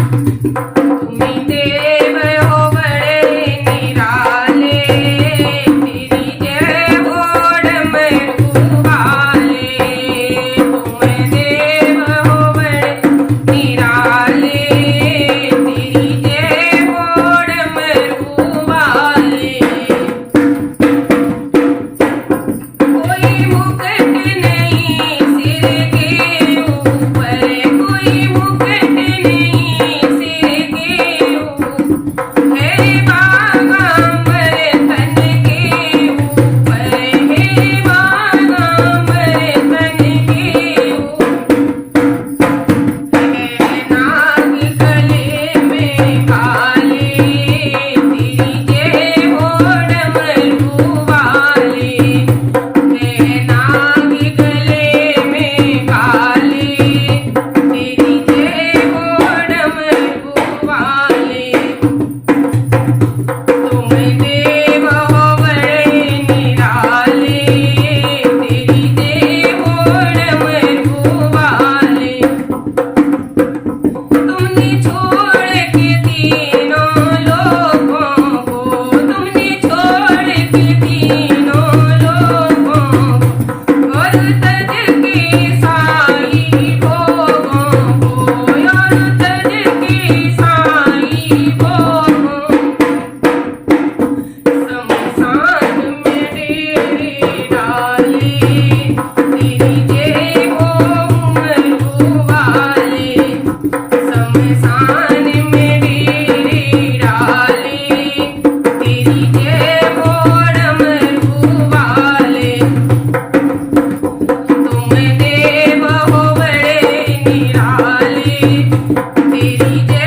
तुम्ही देव हो बड़े निराले, तेरी जय ओड मरू वाले। तुम देव हो बड़े निराले, तेरी जय ओड मरू वाले। कोई मुकुट नहीं सिर के ऊपर, कोई मुकुट नहीं सिर के ऊपर, है बागांबर तन के ऊपर, है बागांबर तन के ऊपर। है नाग गले में काले, तेरी जय ओड मरू वाले। है नाग गले में काले, तेरी जय ओड मरू वाले। तुम देव हो बड़े निराले, तेरी जय ओड मरू वाले। तुमने छोड़ के तीनों लोगों को, तुमने छोड़ के तीनों लोगों को, और तज के साई भोगों को, और तज के साई भोगों। शमशान में डेरे डाले, तेरी जय हो मरू वाले। शमशान में डेरे डाले, तेरी जय ओड मरू वाले। तुम देव हो बड़े निराले, तेरी जय